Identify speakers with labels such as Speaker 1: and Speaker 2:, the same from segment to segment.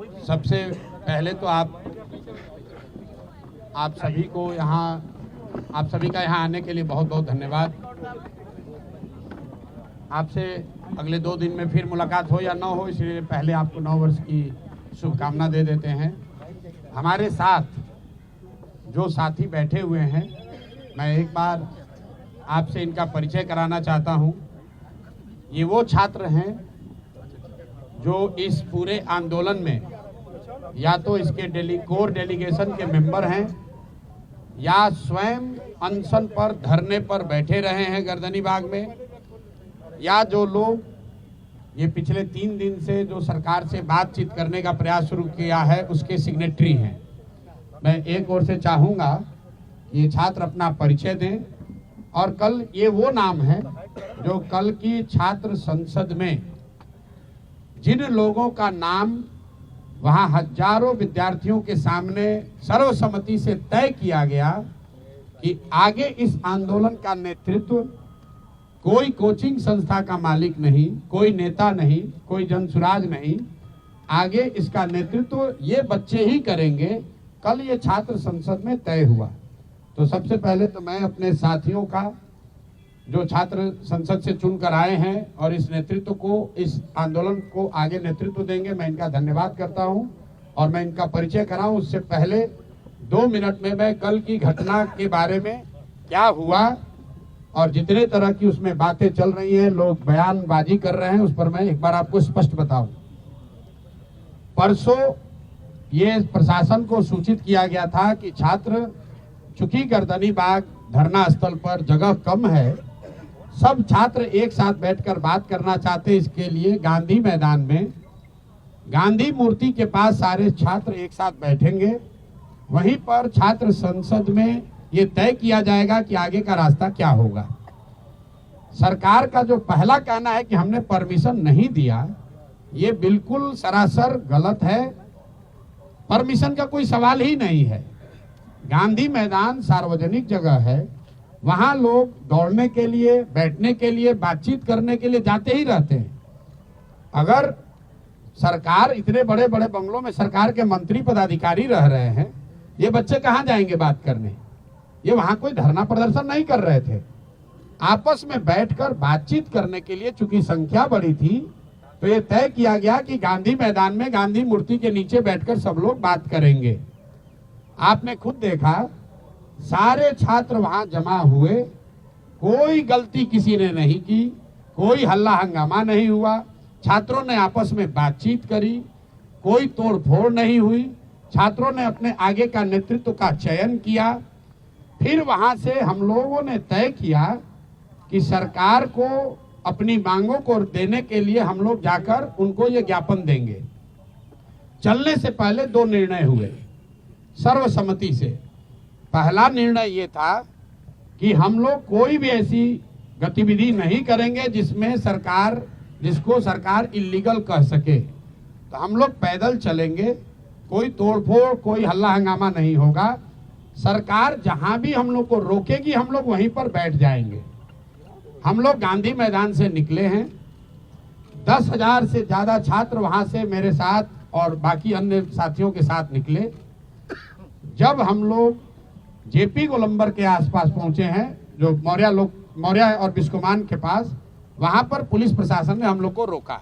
Speaker 1: सबसे पहले तो आप सभी को आप सभी का यहाँ आने के लिए बहुत बहुत धन्यवाद। आपसे अगले 2 दिन में फिर मुलाकात हो या ना हो, इसलिए पहले आपको नव वर्ष की शुभकामना दे देते हैं। हमारे साथ जो साथी बैठे हुए हैं, मैं एक बार आपसे इनका परिचय कराना चाहता हूँ। ये वो छात्र हैं जो इस पूरे आंदोलन में या तो इसके कोर डेलीगेशन के मेंबर हैं या स्वयं अनशन पर धरने पर बैठे रहे हैं गर्दनी बाग में, या जो लोग ये पिछले 3 दिन से जो सरकार से बातचीत करने का प्रयास शुरू किया है उसके सिग्नेटरी हैं। मैं एक ओर से चाहूँगा ये छात्र अपना परिचय दें, और कल ये वो नाम है जो कल की छात्र संसद में जिन लोगों का नाम वहां हजारों विद्यार्थियों के सामने सर्वसम्मति से तय किया गया कि आगे इस आंदोलन का नेतृत्व कोई कोचिंग संस्था का मालिक नहीं, कोई नेता नहीं, कोई जनसुराज नहीं, आगे इसका नेतृत्व ये बच्चे ही करेंगे, कल ये छात्र संसद में तय हुआ। तो सबसे पहले तो मैं अपने साथियों का जो छात्र संसद से चुनकर आए हैं और इस नेतृत्व को, इस आंदोलन को आगे नेतृत्व देंगे, मैं इनका धन्यवाद करता हूं। और मैं इनका परिचय कराऊं उससे पहले 2 मिनट में मैं कल की घटना के बारे में क्या हुआ और जितने तरह की उसमें बातें चल रही हैं, लोग बयानबाजी कर रहे हैं, उस पर मैं एक बार आपको स्पष्ट बताऊं। परसों ये प्रशासन को सूचित किया गया था कि छात्र, चूंकि गर्दनी बाग धरना स्थल पर जगह कम है, सब छात्र एक साथ बैठकर बात करना चाहते, इसके लिए गांधी मैदान में गांधी मूर्ति के पास सारे छात्र एक साथ बैठेंगे। वहीं पर छात्र संसद में ये तय किया जाएगा कि आगे का रास्ता क्या होगा। सरकार का जो पहला कहना है कि हमने परमिशन नहीं दिया, ये बिल्कुल सरासर गलत है। परमिशन का कोई सवाल ही नहीं है। गांधी मैदान सार्वजनिक जगह है, वहां लोग दौड़ने के लिए, बैठने के लिए, बातचीत करने के लिए जाते ही रहते हैं। अगर सरकार, इतने बड़े बड़े बंगलों में सरकार के मंत्री पदाधिकारी रह रहे हैं, ये बच्चे कहां जाएंगे बात करने? ये वहां कोई धरना प्रदर्शन नहीं कर रहे थे, आपस में बैठकर बातचीत करने के लिए। चूंकि संख्या बड़ी थी तो ये तय किया गया कि गांधी मैदान में गांधी मूर्ति के नीचे बैठकर सब लोग बात करेंगे। आपने खुद देखा, सारे छात्र वहां जमा हुए, कोई गलती किसी ने नहीं की, कोई हल्ला हंगामा नहीं हुआ, छात्रों ने आपस में बातचीत करी, कोई तोड़ फोड़ नहीं हुई। छात्रों ने अपने आगे का नेतृत्व का चयन किया। फिर वहां से हम लोगों ने तय किया कि सरकार को अपनी मांगों को देने के लिए हम लोग जाकर उनको ये ज्ञापन देंगे। चलने से पहले 2 निर्णय हुए सर्वसम्मति से। पहला निर्णय ये था कि हम लोग कोई भी ऐसी गतिविधि नहीं करेंगे जिसको सरकार इल्लीगल कह सके। तो हम लोग पैदल चलेंगे, कोई तोड़फोड़, कोई हल्ला हंगामा नहीं होगा। सरकार जहां भी हम लोग को रोकेगी, हम लोग वहीं पर बैठ जाएंगे। हम लोग गांधी मैदान से निकले हैं, 10,000 से ज्यादा छात्र वहां से मेरे साथ और बाकी अन्य साथियों के साथ निकले। जब हम लोग जेपी गोलंबर के आसपास पहुंचे हैं, जो मौर्या और बिस्कोमान के पास, वहां पर पुलिस प्रशासन ने हम लोग को रोका।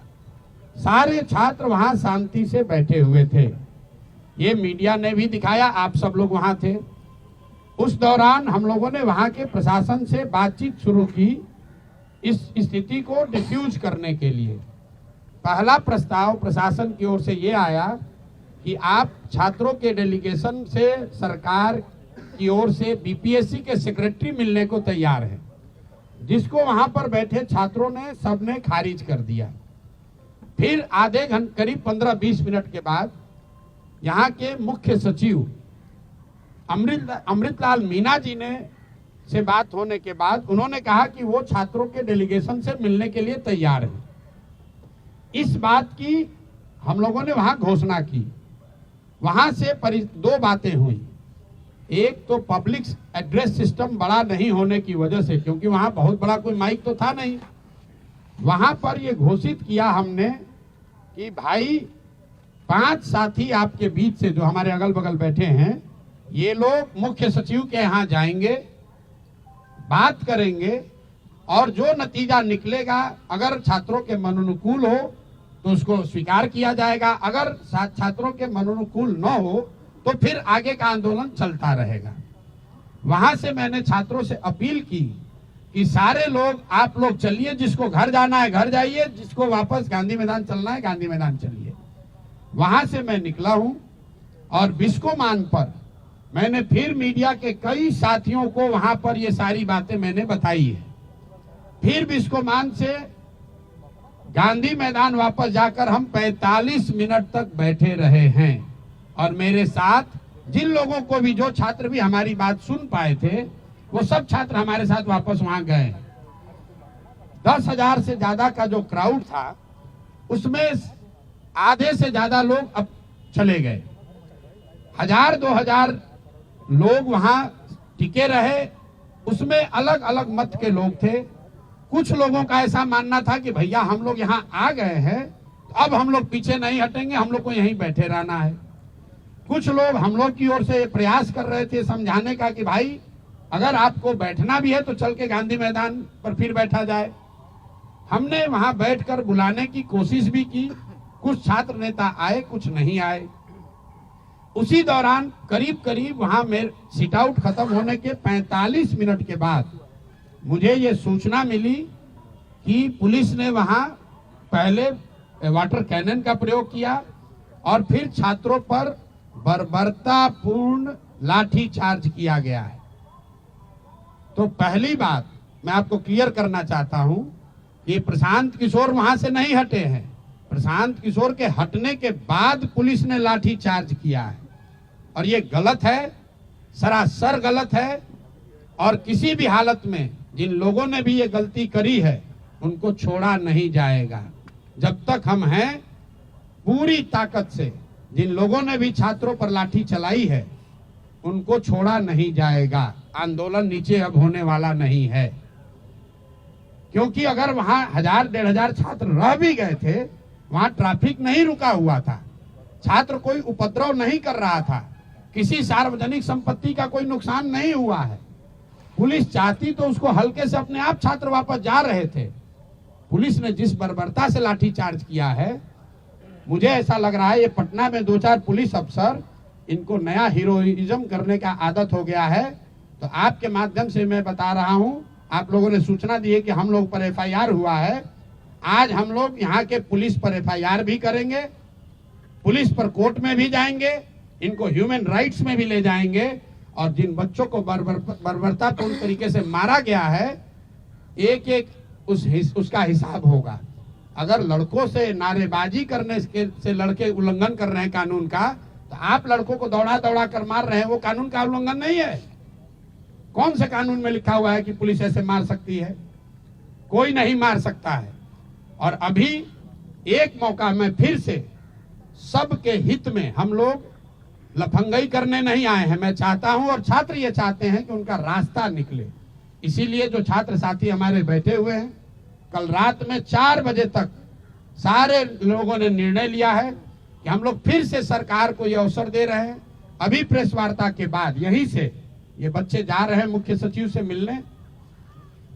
Speaker 1: सारे छात्र वहां शांति से बैठे हुए थे। ये मीडिया ने भी दिखाया, आप सब लोग वहां थे। उस दौरान हम लोगों ने वहां के प्रशासन से बातचीत शुरू की इस स्थिति को डिफ्यूज करने के लिए। पहला प्रस्ताव प्रशासन की ओर से ये आया कि आप छात्रों के डेलीगेशन से सरकार की ओर से बीपीएससी के सेक्रेटरी मिलने को तैयार है, जिसको वहां पर बैठे छात्रों ने सबने खारिज कर दिया। फिर आधे घंटे, करीब 15-20 मिनट के बाद यहाँ के मुख्य सचिव अमृतलाल मीना जी ने से बात होने के बाद उन्होंने कहा कि वो छात्रों के डेलीगेशन से मिलने के लिए तैयार है। इस बात की हम लोगों ने वहां घोषणा की। वहां से 2 बातें हुई। एक तो पब्लिक एड्रेस सिस्टम बड़ा नहीं होने की वजह से, क्योंकि वहां बहुत बड़ा कोई माइक तो था नहीं, वहां पर ये घोषित किया हमने कि भाई 5 साथी आपके बीच से जो हमारे अगल बगल बैठे हैं, ये लोग मुख्य सचिव के यहाँ जाएंगे, बात करेंगे और जो नतीजा निकलेगा अगर छात्रों के मनोनुकूल हो तो उसको स्वीकार किया जाएगा, अगर छात्रों के मनोनुकूल न हो तो फिर आगे का आंदोलन चलता रहेगा। वहां से मैंने छात्रों से अपील की कि सारे लोग, आप लोग चलिए, जिसको घर जाना है घर जाइए, जिसको वापस गांधी मैदान चलना है गांधी मैदान चलिए। वहां से मैं निकला हूं और बिस्कोमान पर मैंने फिर मीडिया के कई साथियों को वहां पर ये सारी बातें मैंने बताई है। फिर बिस्कोमान से गांधी मैदान वापस जाकर हम 45 मिनट तक बैठे रहे हैं और मेरे साथ जिन लोगों को भी, जो छात्र भी हमारी बात सुन पाए थे, वो सब छात्र हमारे साथ वापस वहां गए। 10,000 से ज्यादा का जो क्राउड था उसमें आधे से ज्यादा लोग अब चले गए। 1,000-2,000 लोग वहां टिके रहे। उसमें अलग अलग मत के लोग थे। कुछ लोगों का ऐसा मानना था कि भैया हम लोग यहाँ आ गए हैं तो अब हम लोग पीछे नहीं हटेंगे, हम लोग को यहीं बैठे रहना है। कुछ लोग हम लोग की ओर से प्रयास कर रहे थे समझाने का कि भाई अगर आपको बैठना भी है तो चल के गांधी मैदान पर फिर बैठा जाए। हमने वहां बैठकर बुलाने की कोशिश भी की। कुछ छात्र नेता आए, कुछ नहीं आए। उसी दौरान करीब करीब वहां मेरे सिट आउट खत्म होने के 45 मिनट के बाद मुझे ये सूचना मिली कि पुलिस ने वहां पहले वाटर कैनन का प्रयोग किया और फिर छात्रों पर बर्बरतापूर्ण लाठी चार्ज किया गया है। तो पहली बात मैं आपको क्लियर करना चाहता हूं कि प्रशांत किशोर वहां से नहीं हटे हैं। प्रशांत किशोर के हटने के बाद पुलिस ने लाठी चार्ज किया है और ये गलत है, सरासर गलत है। और किसी भी हालत में जिन लोगों ने भी ये गलती करी है उनको छोड़ा नहीं जाएगा। जब तक हम हैं, पूरी ताकत से जिन लोगों ने भी छात्रों पर लाठी चलाई है उनको छोड़ा नहीं जाएगा। आंदोलन नीचे अब होने वाला नहीं है, क्योंकि अगर वहां 1,000-1,500 छात्र रह भी गए थे, वहां ट्रैफिक नहीं रुका हुआ था, छात्र कोई उपद्रव नहीं कर रहा था, किसी सार्वजनिक संपत्ति का कोई नुकसान नहीं हुआ है। पुलिस चाहती तो उसको हल्के से अपने आप छात्र वापस जा रहे थे। पुलिस ने जिस बर्बरता से लाठी चार्ज किया है, मुझे ऐसा लग रहा है ये पटना में 2-4 पुलिस अफसर, इनको नया हीरोइज्म करने का आदत हो गया है। तो आपके माध्यम से मैं बता रहा हूं, आप लोगों ने सूचना दी है कि हम लोग पर FIR हुआ है। आज हम लोग यहाँ के पुलिस पर FIR भी करेंगे, पुलिस पर कोर्ट में भी जाएंगे, इनको ह्यूमन राइट्स में भी ले जाएंगे और जिन बच्चों को बर्बरतापूर्ण तरीके से मारा गया है, एक एक उसका हिसाब होगा। अगर लड़कों से नारेबाजी करने से लड़के उल्लंघन कर रहे हैं कानून का, तो आप लड़कों को दौड़ा दौड़ा कर मार रहे हैं, वो कानून का उल्लंघन नहीं है। कौन से कानून में लिखा हुआ है कि पुलिस ऐसे मार सकती है? कोई नहीं मार सकता है। और अभी एक मौका में फिर से सबके हित में, हम लोग लफंगई करने नहीं आए हैं। मैं चाहता हूं और छात्र ये चाहते हैं कि उनका रास्ता निकले। इसीलिए जो छात्र साथी हमारे बैठे हुए हैं, कल रात में 4 बजे तक सारे लोगों ने निर्णय लिया है कि हम लोग फिर से सरकार को ये अवसर दे रहे हैं। अभी प्रेस वार्ता के बाद यहीं से ये बच्चे जा रहे हैं मुख्य सचिव से मिलने,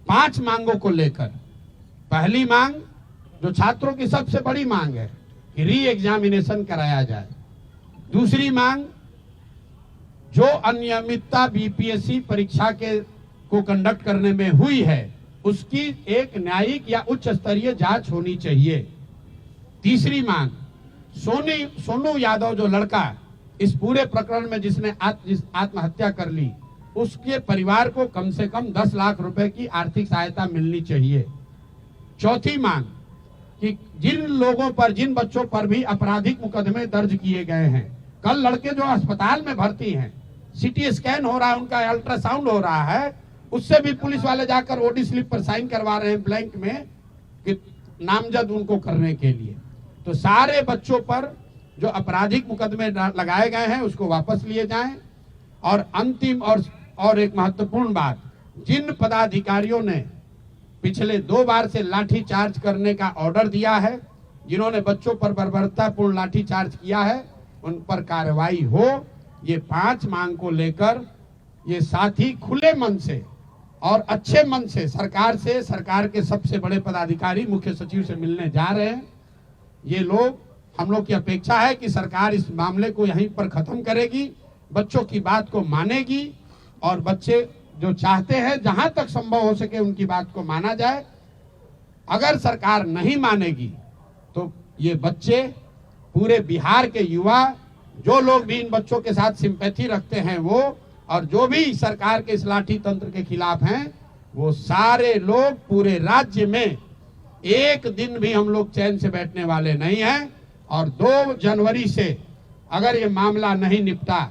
Speaker 1: 5 मांगों को लेकर। पहली मांग, जो छात्रों की सबसे बड़ी मांग है, कि री एग्जामिनेशन कराया जाए। दूसरी मांग, जो अनियमितता BPSC परीक्षा को कंडक्ट करने में हुई है, उसकी एक न्यायिक या उच्च स्तरीय जांच होनी चाहिए। तीसरी मांग, सोनू यादव जो लड़का इस पूरे प्रकरण में जिसने आत्महत्या कर ली, उसके परिवार को कम से कम 10 लाख रुपए की आर्थिक सहायता मिलनी चाहिए। चौथी मांग, कि जिन लोगों पर, जिन बच्चों पर भी आपराधिक मुकदमे दर्ज किए गए हैं, कल लड़के जो अस्पताल में भर्ती हैं, CT स्कैन हो रहा है, उनका अल्ट्रासाउंड हो रहा है, उससे भी पुलिस वाले जाकर OD स्लिप पर साइन करवा रहे हैं ब्लैंक में, कि नामजद उनको करने के लिए। तो सारे बच्चों पर जो आपराधिक मुकदमे लगाए गए हैं उसको वापस लिए जाएं। और अंतिम और एक महत्वपूर्ण बात, जिन पदाधिकारियों ने पिछले 2 बार से लाठी चार्ज करने का ऑर्डर दिया है, जिन्होंने बच्चों पर बर्बरतापूर्ण लाठीचार्ज किया है उन पर कार्रवाई हो। ये 5 मांग को लेकर ये साथी खुले मन से और अच्छे मन से सरकार के सबसे बड़े पदाधिकारी मुख्य सचिव से मिलने जा रहे हैं। ये लोग, हम लोग की अपेक्षा है कि सरकार इस मामले को यहीं पर खत्म करेगी, बच्चों की बात को मानेगी और बच्चे जो चाहते हैं जहां तक संभव हो सके उनकी बात को माना जाए। अगर सरकार नहीं मानेगी तो ये बच्चे, पूरे बिहार के युवा, जो लोग भी इन बच्चों के साथ सिंपैथी रखते हैं वो, और जो भी सरकार के इस लाठी तंत्र के खिलाफ हैं, वो सारे लोग पूरे राज्य में एक दिन भी हम लोग चैन से बैठने वाले नहीं हैं। और 2 जनवरी से अगर ये मामला नहीं निपटा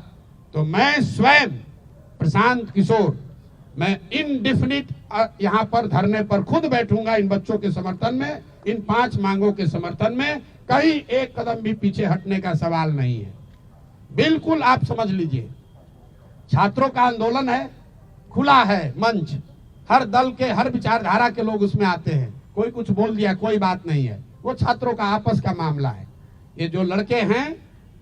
Speaker 1: तो मैं स्वयं प्रशांत किशोर, मैं इनडेफिनिट यहाँ पर धरने पर खुद बैठूंगा इन बच्चों के समर्थन में, इन 5 मांगों के समर्थन में। कहीं एक कदम भी पीछे हटने का सवाल नहीं है। बिल्कुल आप समझ लीजिए, छात्रों का आंदोलन है, खुला है मंच, हर दल के, हर विचारधारा के लोग उसमें आते हैं। कोई कुछ बोल दिया, कोई बात नहीं है, वो छात्रों का आपस का मामला है। ये जो लड़के हैं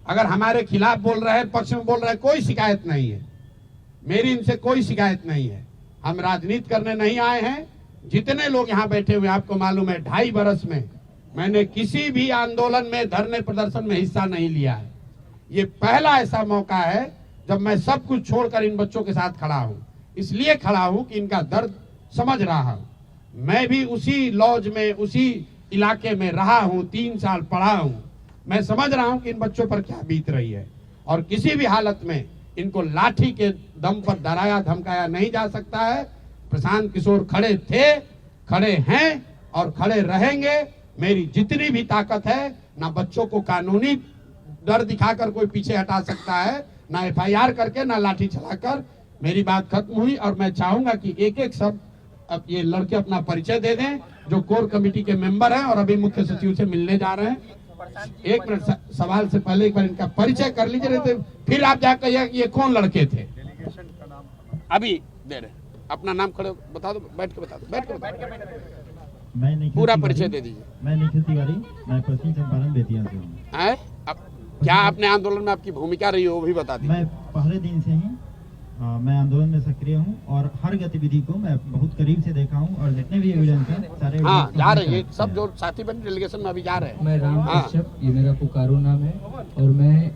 Speaker 1: अगर हमारे खिलाफ बोल रहे हैं, पक्ष में बोल रहे हैं, कोई शिकायत नहीं है, मेरी इनसे कोई शिकायत नहीं है। हम राजनीति करने नहीं आए हैं। जितने लोग यहाँ बैठे हुए, आपको मालूम है 2.5 बरस में मैंने किसी भी आंदोलन में, धरने प्रदर्शन में हिस्सा नहीं लिया है। ये पहला ऐसा मौका है जब मैं सब कुछ छोड़कर इन बच्चों के साथ खड़ा हूँ। इसलिए खड़ा हूँ कि इनका दर्द समझ रहा हूँ। मैं भी उसी लॉज में, उसी इलाके में रहा हूँ, 3 साल पढ़ा हूँ। मैं समझ रहा हूँ कि इन बच्चों पर क्या बीत रही है, और किसी भी हालत में इनको लाठी के दम पर डराया धमकाया नहीं जा सकता है। प्रशांत किशोर खड़े थे, खड़े हैं और खड़े रहेंगे। मेरी जितनी भी ताकत है, ना बच्चों को कानूनी डर दिखाकर कोई पीछे हटा सकता है, ना FIR करके, ना लाठी चलाकर। मेरी बात खत्म हुई और मैं चाहूंगा कि एक सब अब ये लड़के अपना परिचय दे दें, जो कोर कमेटी के मेंबर हैं और अभी मुख्य सचिव से मिलने जा रहे हैं। 1 मिनट, सवाल से पहले एक बार इनका परिचय कर लीजिए, तो फिर आप जाकर ये कौन लड़के थे। अभी दे रहे, अपना नाम खड़े बता दो, बैठ के बता दो, बैठ के
Speaker 2: मैं निखिल
Speaker 1: पूरा
Speaker 2: तिवारी,
Speaker 1: परिचय दे दीजिए।
Speaker 2: मैं निखिल तिवारी, मैं पश्चिम चंपारण बेतिया से हूँ।
Speaker 1: क्या आपने आंदोलन में आपकी भूमिका रही हो वो भी बता दीजिए।
Speaker 2: मैं पहले दिन से ही मैं आंदोलन में सक्रिय हूँ और हर गतिविधि को मैं बहुत करीब से देखा हूँ, और जितने भी एविडेंस हैं सारे
Speaker 1: हाँ जा रहे हैं, सब जो साथी बने डेलीगेशन में अभी जा रहे हैं।
Speaker 3: मैं राम कश्यप, ये मेरा पुकारू नाम है, और मैं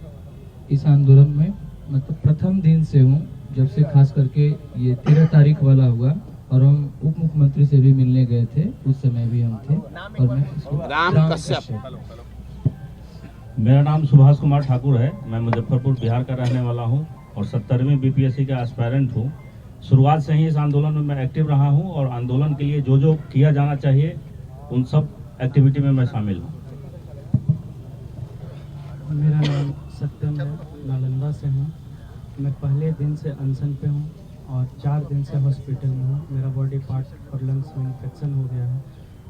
Speaker 3: इस आंदोलन में मतलब प्रथम दिन से हूँ, जब से खास करके ये 13 तारीख वाला हुआ, और हम उप मुख्यमंत्री से भी मिलने गए थे, उस समय भी हम थे। और मैं
Speaker 1: राम कश्यप।
Speaker 4: मेरा नाम सुभाष कुमार ठाकुर है। मैं मुजफ्फरपुर बिहार का रहने वाला हूं और 70वीं BPSC का एस्पायरेंट हूं। शुरुआत से ही इस आंदोलन में मैं एक्टिव रहा हूं और आंदोलन के लिए जो जो किया जाना चाहिए उन सब एक्टिविटी में मैं शामिल हूं।
Speaker 3: मेरा नाम सत्यम है, नालंदा से हूँ। मैं पहले दिन से अनशन पे हूँ और 4 दिन से हॉस्पिटल में हूँ। मेरा बॉडी पार्ट और लंग्स में इन्फेक्शन हो गया है,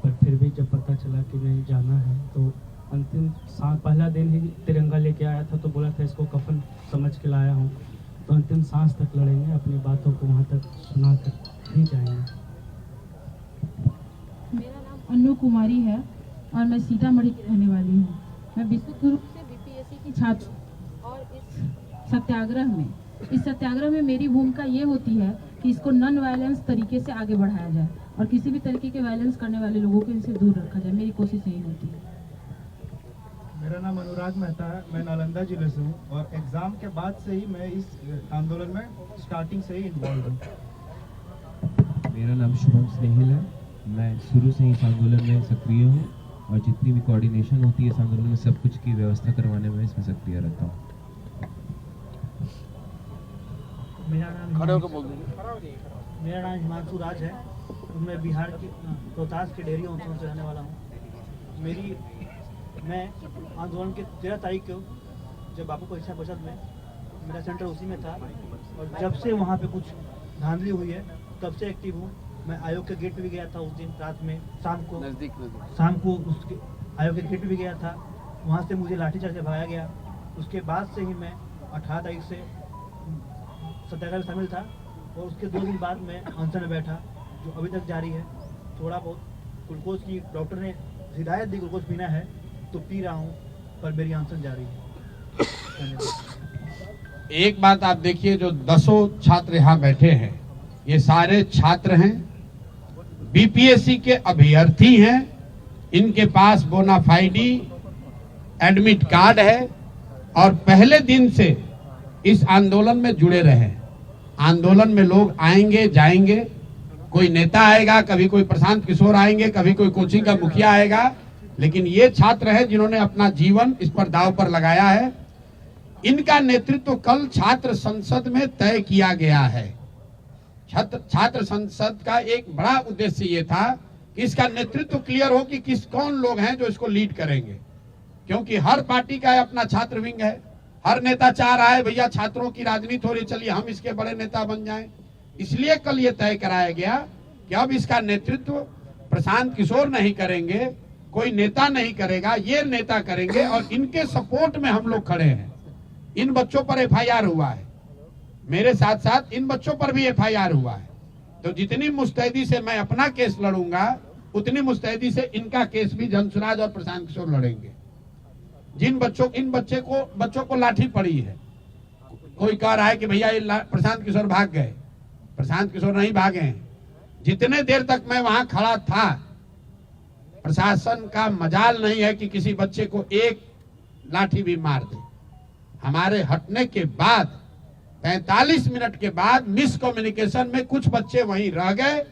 Speaker 3: पर फिर भी जब पता चला कि नहीं जाना है तो अंतिम सांस, पहला दिन ही तिरंगा लेके आया था तो बोला था इसको कफन समझ के लाया हूँ, तो अंतिम सांस तक लड़ेंगे, अपनी बातों को वहाँ तक सुना कर ही जाएंगे।
Speaker 5: मेरा नाम अन्नू कुमारी है और मैं सीतामढ़ी की रहने वाली हूँ। मैं विशुद्ध रूप से BPSC की छात्र हूँ, और इस सत्याग्रह में मेरी भूमिका ये होती है कि इसको नॉन वायलेंस तरीके से आगे बढ़ाया जाए और किसी भी तरीके के वायलेंस करने वाले लोगों को इनसे दूर रखा जाए। मेरी कोशिश यही होती है।
Speaker 6: मेरा नाम अनुराग मेहता है, मैं नालंदा जिले से हूँ और एग्ज़ाम के बाद से ही मैं इस आंदोलन में स्टार्टिंग से ही इन्वॉल्व हूँ।
Speaker 7: मेरा नाम शुभम स्नेहिल है, मैं शुरू से ही इस आंदोलन में सक्रिय हूँ और जितनी भी कोऑर्डिनेशन होती है इस आंदोलन में सब कुछ की व्यवस्था करवाने में इसमें सक्रिय रहता हूँ।
Speaker 6: मेरा नाम हिमांशु राज है, मैं बिहार के रोहतास के डेहरी अंचल से रहने वाला हूँ। मैं आंदोलन के 13 तारीख को जब बापू परीक्षा परिषद में, मेरा सेंटर उसी में था, और जब से वहाँ पे कुछ धांधली हुई है तब से एक्टिव हूँ। मैं आयोग के गेट पे भी गया था उस दिन रात में, शाम को उसके आयोग के गेट पे भी गया था, वहाँ से मुझे लाठीचार्ज से भगाया गया। उसके बाद से ही मैं 18 तारीख से सत्याग्रह में शामिल था और उसके 2 दिन बाद मैं अनशन में बैठा, जो अभी तक जारी है। थोड़ा बहुत ग्लूकोज की डॉक्टर ने हिदायत दी, ग्लूकोज पीना है, तो पी रहा हूँ, पर मेरी आंसर जारी है। धन्यवाद।
Speaker 1: एक बात आप देखिए, जो 10 छात्र यहाँ बैठे हैं, ये सारे छात्र हैं, बीपीएससी के अभ्यर्थी हैं, इनके पास बोनाफाइडी एडमिट कार्ड है और पहले दिन से इस आंदोलन में जुड़े रहे। आंदोलन में लोग आएंगे जाएंगे, कोई नेता आएगा, कभी कोई प्रशांत किशोर आएंगे, कभी कोई कोचिंग का मुखिया आएगा, लेकिन ये छात्र है जिन्होंने अपना जीवन इस पर दांव पर लगाया है। इनका नेतृत्व कल छात्र संसद में तय किया गया है। छात्र संसद का एक बड़ा उद्देश्य ये था कि इसका नेतृत्व क्लियर हो कि कौन लोग हैं जो इसको लीड करेंगे, क्योंकि हर पार्टी का अपना छात्र विंग है। हर नेता चाह रहा है भैया छात्रों की राजनीति हो रही, चलिए हम इसके बड़े नेता बन जाएं। इसलिए कल ये तय कराया गया कि अब इसका नेतृत्व प्रशांत किशोर नहीं करेंगे, कोई नेता नहीं करेगा, ये नेता करेंगे और इनके सपोर्ट में हम लोग खड़े हैं। इन बच्चों पर एफआईआर हुआ है, मेरे साथ साथ इन बच्चों पर भी एफआईआर हुआ है, तो जितनी मुस्तैदी से मैं अपना केस लड़ूंगा उतनी मुस्तैदी से इनका केस भी जनसुराज और प्रशांत किशोर लड़ेंगे। इन बच्चों को लाठी पड़ी है, कोई कह रहा है कि भैया ये प्रशांत किशोर भाग गए, प्रशांत किशोर नहीं भागे हैं। जितने देर तक मैं वहां खड़ा था, प्रशासन का मजाल नहीं है कि किसी बच्चे को एक लाठी भी मार दे। हमारे हटने के बाद 45 मिनट के बाद मिस कम्युनिकेशन में कुछ बच्चे वहीं रह गए,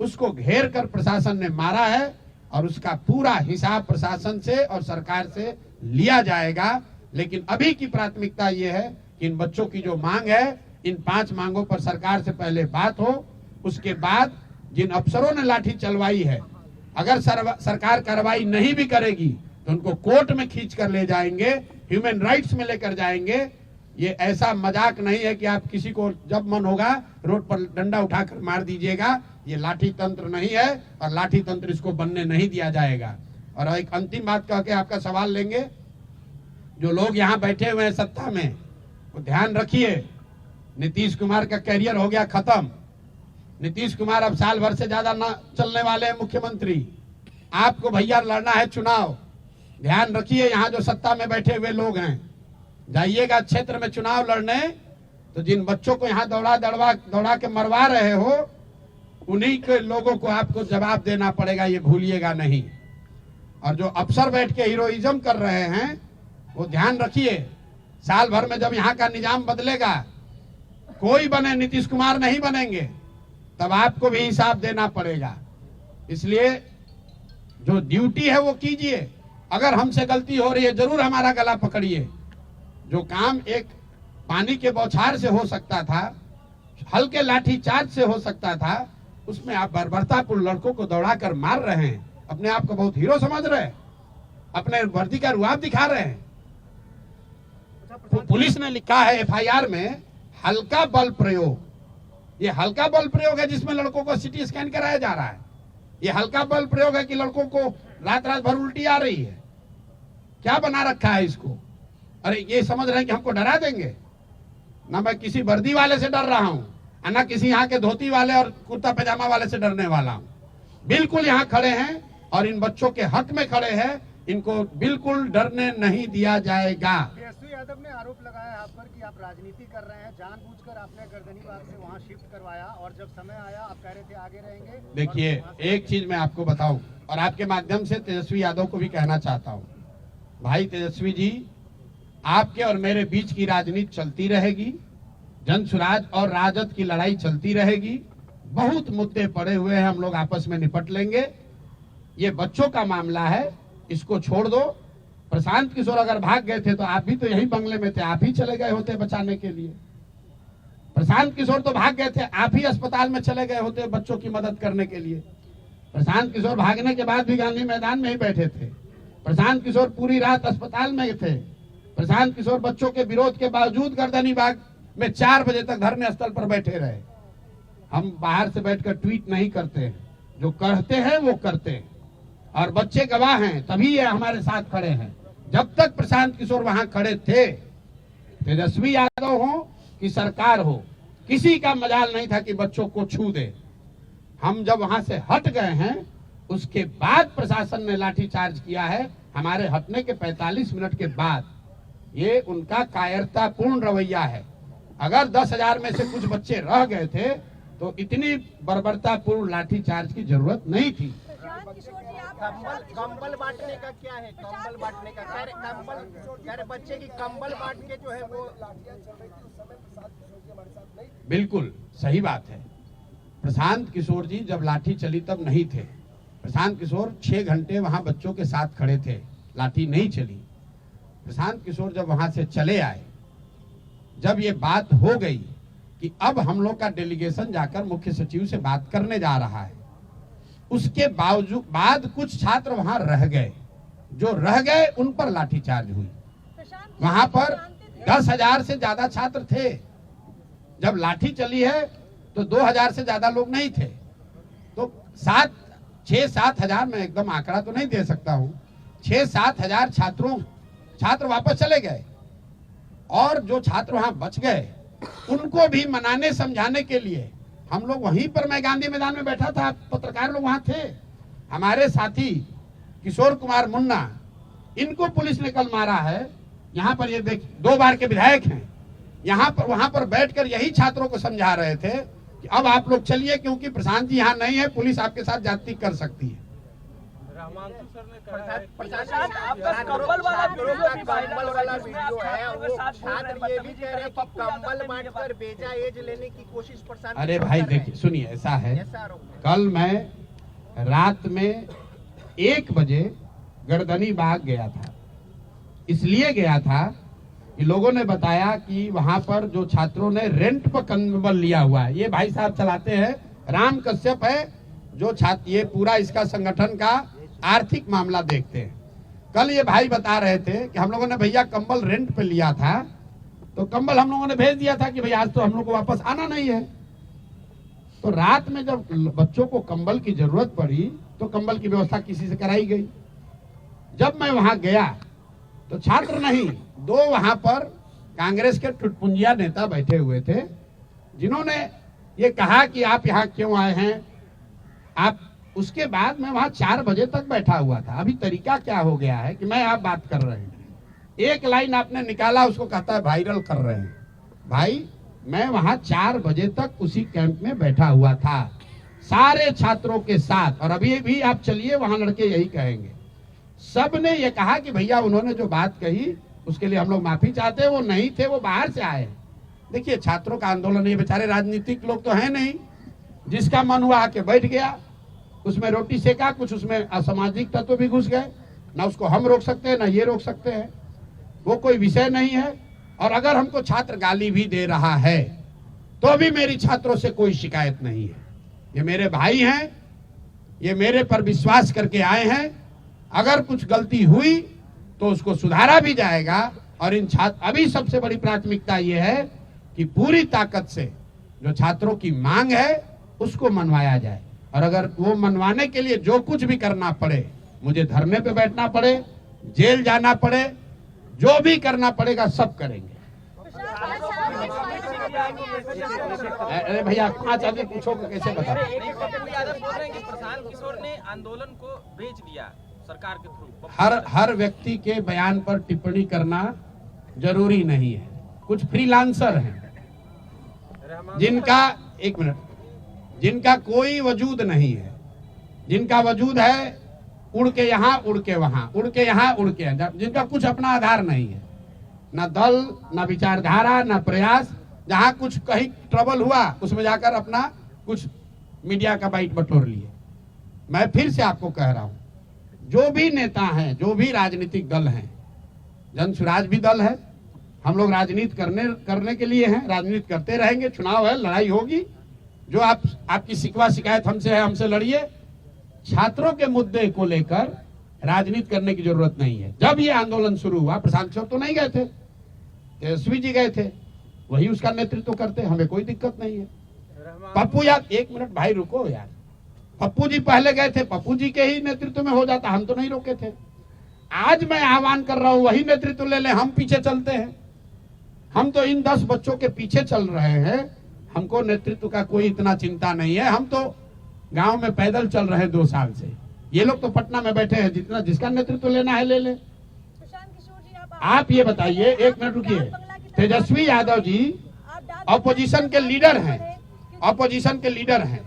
Speaker 1: उसको घेर कर प्रशासन ने मारा है और उसका पूरा हिसाब प्रशासन से और सरकार से लिया जाएगा। लेकिन अभी की प्राथमिकता ये है कि इन बच्चों की जो मांग है, इन 5 मांगों पर सरकार से पहले बात हो, उसके बाद जिन अफसरों ने लाठी चलवाई है, अगर सरकार कार्रवाई नहीं भी करेगी तो उनको कोर्ट में खींच कर ले जाएंगे, ह्यूमन राइट्स में लेकर जाएंगे। ये ऐसा मजाक नहीं है कि आप किसी को जब मन होगा रोड पर डंडा उठाकर मार दीजिएगा। ये लाठी तंत्र नहीं है और लाठी तंत्र इसको बनने नहीं दिया जाएगा। और एक अंतिम बात कह के आपका सवाल लेंगे, जो लोग यहाँ बैठे हुए हैं सत्ता में, वो ध्यान रखिए, नीतीश कुमार का कैरियर हो गया खत्म। नीतीश कुमार अब साल भर से ज्यादा ना चलने वाले हैं मुख्यमंत्री। आपको भैया लड़ना है चुनाव, ध्यान रखिए। यहाँ जो सत्ता में बैठे हुए लोग हैं, जाइएगा क्षेत्र में चुनाव लड़ने, तो जिन बच्चों को यहाँ दौड़ा के मरवा रहे हो, उन्हीं के लोगों को आपको जवाब देना पड़ेगा, ये भूलिएगा नहीं। और जो अफसर बैठ के हीरोइज्म कर रहे हैं, वो ध्यान रखिए, साल भर में जब यहाँ का निजाम बदलेगा, कोई बने, नीतीश कुमार नहीं बनेंगे, तब आपको भी हिसाब देना पड़ेगा। इसलिए जो ड्यूटी है वो कीजिए। अगर हमसे गलती हो रही है, जरूर हमारा गला पकड़िए। जो काम एक पानी के बौछार से हो सकता था, हल्के लाठी चार्ज से हो सकता था, उसमें आप बर्बरतापूर्ण लड़कों को दौड़ाकर मार रहे हैं, अपने आप को बहुत हीरो समझ रहे हैं, अपने वर्दी का रुआब दिखा रहे हैं। पुलिस ने लिखा है एफआईआर में हल्का बल प्रयोग। ये हल्का बल प्रयोग है जिसमें लड़कों को सिटी स्कैन कराया जा रहा है। ये हल्का बल प्रयोग है कि लड़कों को रात भर उल्टी आ रही है। क्या बना रखा है इसको? अरे ये समझ रहे हैं कि हमको डरा देंगे। ना मैं किसी वर्दी वाले से डर रहा हूँ, ना किसी यहाँ के धोती वाले और कुर्ता पैजामा वाले से डरने वाला हूँ। बिल्कुल यहाँ खड़े हैं और इन बच्चों के हक में खड़े हैं, इनको बिल्कुल डरने नहीं दिया जाएगा।
Speaker 8: तेजस्वी यादव ने आरोप लगाया आप पर कि आप राजनीति कर रहे हैं, जानबूझकर आपने गर्दनीबाग से वहां शिफ्ट करवाया और जब समय आया आप कह रहे थे आगे रहेंगे।
Speaker 1: देखिए, एक चीज मैं आपको बताऊं और आपके माध्यम से तेजस्वी यादव को भी कहना चाहता हूं, भाई तेजस्वी जी, आपके और मेरे बीच की राजनीति चलती रहेगी, जनसुराज और राजद की लड़ाई चलती रहेगी। बहुत मुद्दे पड़े हुए हैं, हम लोग आपस में निपट लेंगे। ये बच्चों का मामला है, इसको छोड़ दो। प्रशांत किशोर अगर भाग गए थे तो आप भी तो यही बंगले में थे, आप ही चले गए होते बचाने के लिए। प्रशांत किशोर तो भाग गए थे, आप ही अस्पताल में चले गए होते बच्चों की मदद करने के लिए। प्रशांत किशोर भागने के बाद भी गांधी मैदान में ही बैठे थे। प्रशांत किशोर पूरी रात अस्पताल में थे। प्रशांत किशोर बच्चों के विरोध के बावजूद गर्दनीबाग में 4 बजे तक धरने स्थल पर बैठे रहे। हम बाहर से बैठकर ट्वीट नहीं करते, जो कहते हैं वो करते हैं और बच्चे गवाह हैं, तभी ये हमारे साथ खड़े हैं। जब तक प्रशांत किशोर वहां खड़े थे, तेजस्वी यादव हो कि सरकार हो, किसी का मजाल नहीं था कि बच्चों को छू दे। हम जब वहां से हट गए हैं, उसके बाद प्रशासन ने लाठीचार्ज किया है। हमारे हटने के 45 मिनट के बाद ये उनका कायरतापूर्ण रवैया है। अगर 10,000 में से कुछ बच्चे रह गए थे तो इतनी बर्बरतापूर्ण लाठीचार्ज की जरूरत नहीं थी।
Speaker 8: कंबल बांटने का क्या है? कंबल बांटने का कह रहे बच्चे की कंबल बांट के जो है वो।
Speaker 1: बिल्कुल सही बात है। प्रशांत किशोर जी जब लाठी चली तब नहीं थे। प्रशांत किशोर 6 घंटे वहां बच्चों के साथ खड़े थे, लाठी नहीं चली। प्रशांत किशोर जब वहां से चले आए, जब ये बात हो गई कि अब हम लोग का डेलीगेशन जाकर मुख्य सचिव से बात करने जा रहा है, उसके बाद कुछ छात्र वहां रह गए। जो रह गए उन पर लाठीचार्ज हुई। वहां पर 10,000 से ज्यादा छात्र थे। जब लाठी चली है तो 2,000 से ज्यादा लोग नहीं थे। तो 6-7 हजार, मैं एकदम आंकड़ा तो नहीं दे सकता हूं, 6-7 हजार छात्र वापस चले गए। और जो छात्र वहां बच गए उनको भी मनाने समझाने के लिए हम लोग वहीं पर, मैं गांधी मैदान में बैठा था, पत्रकार लोग वहां थे। हमारे साथी किशोर कुमार मुन्ना, इनको पुलिस ने कल मारा है। यहाँ पर ये देख, 2 बार के विधायक हैं। यहाँ पर वहां पर बैठकर यही छात्रों को समझा रहे थे कि अब आप लोग चलिए, क्योंकि प्रशांत जी यहाँ नहीं है, पुलिस आपके साथ ज्यादती कर सकती है।
Speaker 8: कंबल वाला वीडियो है, वो छात्र ये भी कह रहे हैं कि कंबल बांटकर बेजा एज लेने की कोशिश प्रशांत।
Speaker 1: अरे भाई देखिए, सुनिए, ऐसा है, कल मैं रात में 1 बजे गर्दनी बाग गया था। इसलिए गया था कि लोगों ने बताया कि वहां पर जो छात्रों ने रेंट पर कंबल लिया हुआ है, ये भाई साहब चलाते हैं, राम कश्यप है जो छात्र, ये पूरा इसका संगठन का आर्थिक मामला देखते हैं। कल ये भाई बता रहे थे कि हम लोगों ने भैया कंबल रेंट पे लिया था, तो कंबल हम लोगों ने भेज दिया था कि भैया आज तो हम लोग को वापस आना नहीं है। तो रात में जब बच्चों को कंबल की जरूरत पड़ी तो कंबल की व्यवस्था किसी से कराई गई। जब मैं वहां गया तो छात्र नहीं, 2 वहां पर कांग्रेस के टुटपुंजिया नेता बैठे हुए थे, जिन्होंने ये कहा कि आप यहाँ क्यों आए हैं आप। उसके बाद मैं वहां 4 बजे तक बैठा हुआ था। अभी तरीका क्या हो गया है कि मैं आप बात कर रहे हैं, एक लाइन आपने निकाला, उसको कहता है वायरल कर रहे हैं। भाई मैं वहां 4 बजे तक उसी कैंप में बैठा हुआ था, सारे छात्रों के साथ। और अभी भी आप चलिए, वहां लड़के यही कहेंगे, सब ने ये कहा कि भैया उन्होंने जो बात कही उसके लिए हम लोग माफी चाहते हैं, वो नहीं थे, वो बाहर से आए। देखिए, छात्रों का आंदोलन, ये बेचारे राजनीतिक लोग तो है नहीं, जिसका मन हुआ आके बैठ गया, उसमें रोटी सेका, कुछ उसमें असामाजिक तत्व भी घुस गए। ना उसको हम रोक सकते हैं, ना ये रोक सकते हैं, वो कोई विषय नहीं है। और अगर हमको छात्र गाली भी दे रहा है तो भी मेरी छात्रों से कोई शिकायत नहीं है। ये मेरे भाई हैं, ये मेरे पर विश्वास करके आए हैं। अगर कुछ गलती हुई तो उसको सुधारा भी जाएगा। और इन छात्र, अभी सबसे बड़ी प्राथमिकता ये है कि पूरी ताकत से जो छात्रों की मांग है उसको मनवाया जाए। और अगर वो मनवाने के लिए जो कुछ भी करना पड़े, मुझे धरने पे बैठना पड़े, जेल जाना पड़े, जो भी करना पड़ेगा सब करेंगे। अरे भैया 5 आदमी पूछो कि कैसे बता।
Speaker 9: प्रशांत किशोर ने आंदोलन को बेच दिया सरकार के थ्रू।
Speaker 1: हर व्यक्ति के बयान पर टिप्पणी करना जरूरी नहीं है। कुछ फ्रीलांसर हैं जिनका, एक मिनट, जिनका कोई वजूद नहीं है, जिनका वजूद है उड़ के यहाँ, उड़ के वहां, उड़ के यहाँ, उड़ के, जिनका कुछ अपना आधार नहीं है, ना दल, ना विचारधारा, ना प्रयास। जहां कुछ कहीं ट्रबल हुआ उसमें जाकर अपना कुछ मीडिया का बाइट बटोर लिए। मैं फिर से आपको कह रहा हूं, जो भी नेता हैं, जो भी राजनीतिक दल हैं, जन स्वराज भी दल है, हम लोग राजनीति करने के लिए हैं, राजनीति करते रहेंगे। चुनाव है, लड़ाई होगी। जो आपकी शिकवा शिकायत हमसे है, हमसे लड़िए। छात्रों के मुद्दे को लेकर राजनीति करने की जरूरत नहीं है। जब ये आंदोलन शुरू हुआ, प्रशांत किशोर तो नहीं गए थे, तेजस्वी जी गए थे, वही उसका नेतृत्व करते, हमें कोई दिक्कत नहीं है। पप्पू यार, 1 मिनट भाई रुको यार, पप्पू जी पहले गए थे, पप्पू जी के ही नेतृत्व में हो जाता, हम तो नहीं रोके थे। आज मैं आह्वान कर रहा हूं, वही नेतृत्व ले ले, हम पीछे चलते हैं। हम तो इन 10 बच्चों के पीछे चल रहे हैं, हमको नेतृत्व का कोई इतना चिंता नहीं है। हम तो गांव में पैदल चल रहे हैं 2 साल से। ये लोग तो पटना में बैठे हैं, जितना जिसका नेतृत्व लेना है ले ले। आप ये बताइए, एक मिनट रुकिए, तेजस्वी यादव जी ऑपोजिशन के लीडर हैं, ऑपोजिशन के लीडर हैं।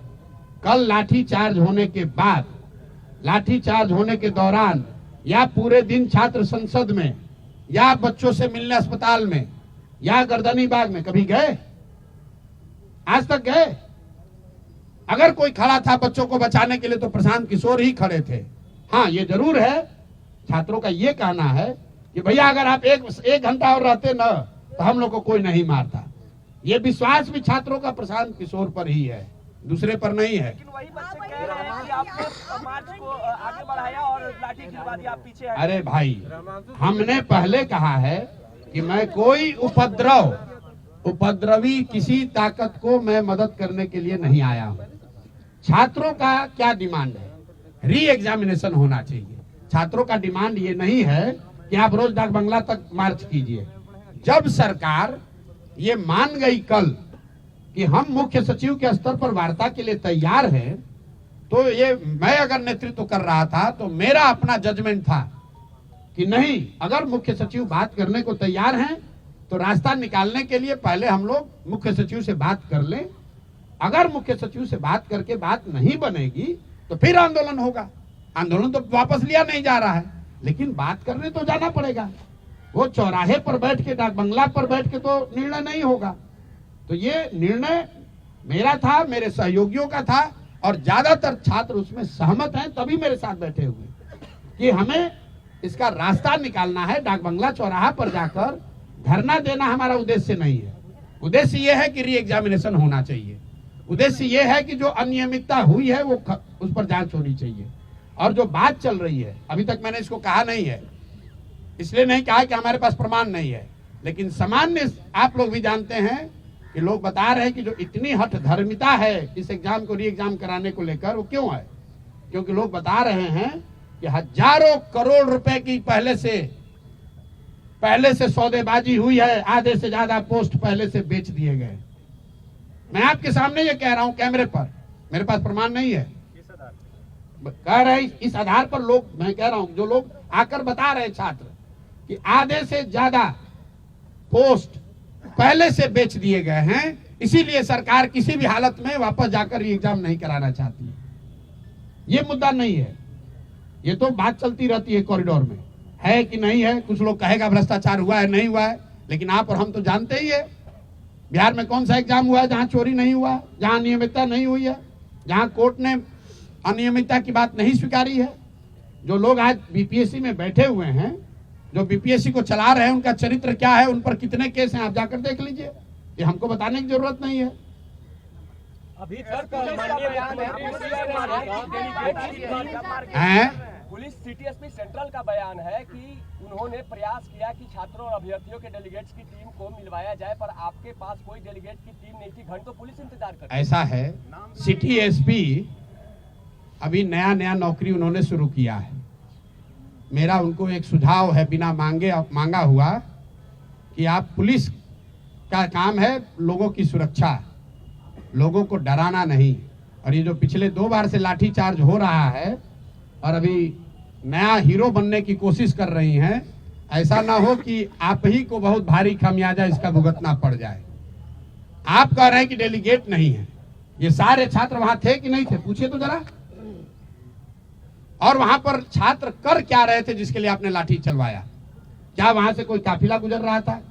Speaker 1: कल लाठी चार्ज होने के बाद, लाठी चार्ज होने के दौरान, या पूरे दिन छात्र संसद में, या बच्चों से मिलने अस्पताल में, या गर्दनी बाग में कभी गए? आज तक गए? अगर कोई खड़ा था बच्चों को बचाने के लिए तो प्रशांत किशोर ही खड़े थे। हाँ, ये जरूर है, छात्रों का ये कहना है कि भैया अगर आप एक घंटा और रहते न तो हम लोग को कोई नहीं मारता। ये विश्वास भी छात्रों का प्रशांत किशोर पर ही है, दूसरे पर नहीं है।
Speaker 8: लेकिन वही बच्चे कह रहे हैं कि आपने मार्च को आगे बढ़ाया और लाठी खिलवा दी, आप पीछे हटे।
Speaker 1: अरे भाई, हमने पहले कहा है कि मैं कोई उपद्रवी किसी ताकत को मैं मदद करने के लिए नहीं आया हूं। छात्रों का क्या डिमांड है? री एग्जामिनेशन होना चाहिए। छात्रों का डिमांड ये नहीं है कि आप रोज डाक बंगला तक मार्च कीजिए। जब सरकार ये मान गई कल कि हम मुख्य सचिव के स्तर पर वार्ता के लिए तैयार हैं, तो ये मैं अगर नेतृत्व कर रहा था तो मेरा अपना जजमेंट था कि नहीं, अगर मुख्य सचिव बात करने को तैयार हैं तो रास्ता निकालने के लिए पहले हम लोग मुख्य सचिव से बात कर लें। अगर मुख्य सचिव से बात करके बात नहीं बनेगी तो फिर आंदोलन होगा। आंदोलन तो वापस लिया नहीं जा रहा है, लेकिन बात करने तो जाना पड़ेगा। वो चौराहे पर बैठ के, डाक बंगला पर बैठ के तो निर्णय नहीं होगा। तो ये निर्णय मेरा था, मेरे सहयोगियों का था, और ज्यादातर छात्र उसमें सहमत हैं, तभी मेरे साथ बैठे हुए कि हमें इसका रास्ता निकालना है। डाक बंगला चौराहा पर जाकर धरना देना हमारा उद्देश्य नहीं है। उद्देश्य यह है कि री एग्जामिनेशन होना चाहिए। उद्देश्य यह है कि जो अनियमितता हुई है वो उस पर जांच होनी चाहिए। और जो बात चल रही है, अभी तक मैंने इसको कहा नहीं है, इसलिए नहीं कहा कि हमारे पास प्रमाण नहीं है, लेकिन सामान्य आप लोग भी जानते हैं कि लोग बता रहे हैं कि जो इतनी हठ धर्मिता है इस एग्जाम को री एग्जाम कराने को लेकर, वो क्यों है? क्योंकि लोग बता रहे हैं कि हजारों करोड़ रुपए की पहले से सौदेबाजी हुई है, आधे से ज्यादा पोस्ट पहले से बेच दिए गए। मैं आपके सामने ये कह रहा हूं कैमरे पर, मेरे पास प्रमाण नहीं है, कह रहे इस आधार पर लोग, मैं कह रहा हूं जो लोग आकर बता रहे छात्र कि आधे से ज्यादा पोस्ट पहले से बेच दिए गए हैं, इसीलिए सरकार किसी भी हालत में वापस जाकर एग्जाम नहीं कराना चाहती है। ये मुद्दा नहीं है, ये तो बात चलती रहती है कॉरिडोर में, है कि नहीं है। कुछ लोग कहेगा भ्रष्टाचार हुआ है, नहीं हुआ है, लेकिन आप और हम तो जानते ही है बिहार में कौन सा एग्जाम हुआ है जहां चोरी नहीं हुआ, जहां अनियमितता नहीं हुई है, जहां कोर्ट ने अनियमितता की बात नहीं स्वीकारी है। जो लोग आज बीपीएससी में बैठे हुए हैं, जो बीपीएससी को चला रहे हैं, उनका चरित्र क्या है, उन पर कितने केस हैं, आप जाकर देख लीजिए। ये हमको बताने की जरूरत नहीं है।
Speaker 8: अभी तक पुलिस सिटी एसपी सेंट्रल का बयान है कि उन्होंने प्रयास किया कि छात्रों और अभ्यर्थियों के डेलीगेट्स की टीम को मिलवाया जाए, पर आपके पास कोई डेलीगेट की टीम नहीं थी, घंटों पुलिस इंतजार कर रही।
Speaker 1: ऐसा है, सिटी एसपी अभी नया नौकरी उन्होंने शुरू किया है। मेरा उनको एक सुझाव है, बिना मांगा हुआ, कि आप, पुलिस का काम है लोगों की सुरक्षा, लोगों को डराना नहीं। और ये जो पिछले 2 बार से लाठी चार्ज हो रहा है और अभी नया हीरो बनने की कोशिश कर रही हैं, ऐसा ना हो कि आप ही को बहुत भारी खामियाजा इसका भुगतना पड़ जाए। आप कह रहे हैं कि डेलीगेट नहीं है, ये सारे छात्र वहां थे कि नहीं थे? पूछिए तो जरा। और वहां पर छात्र कर क्या रहे थे जिसके लिए आपने लाठी चलवाया? क्या वहां से कोई काफिला गुजर रहा था?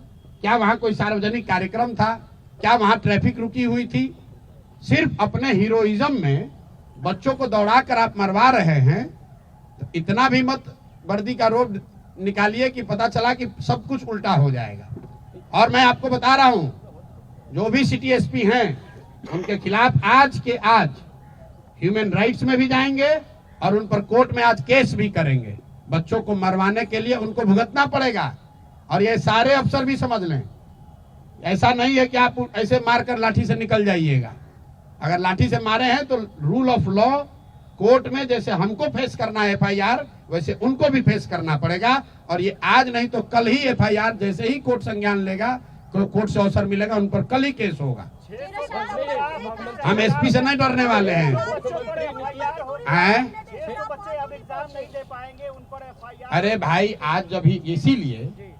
Speaker 1: क्या वहां कोई सार्वजनिक कार्यक्रम था? क्या वहां ट्रैफिक रुकी हुई थी? सिर्फ अपने हीरोइज्म में बच्चों को दौड़ाकर आप मरवा रहे हैं, तो इतना भी मत वर्दी का रोब निकालिए कि पता चला कि सब कुछ उल्टा हो जाएगा। और मैं आपको बता रहा हूं, जो भी सिटी एसपी हैं, उनके खिलाफ आज के आज ह्यूमन राइट्स में भी जाएंगे और उन पर कोर्ट में आज केस भी करेंगे। बच्चों को मरवाने के लिए उनको भुगतना पड़ेगा। और ये सारे अफसर भी समझ लें, ऐसा नहीं है कि आप ऐसे मारकर लाठी से निकल जाइएगा। अगर लाठी से मारे हैं तो रूल ऑफ लॉ, कोर्ट में जैसे हमको फेस करना है एफआईआर, वैसे उनको भी फेस करना पड़ेगा। और ये आज नहीं तो कल ही एफआईआर, जैसे ही कोर्ट संज्ञान लेगा, कोर्ट से अवसर मिलेगा, उन पर कल ही केस होगा। हम एसपी से नहीं डरने वाले हैं।
Speaker 6: एग्जाम नहीं दे पाएंगे उन पर FIR।
Speaker 1: अरे भाई आज जब ही इसीलिए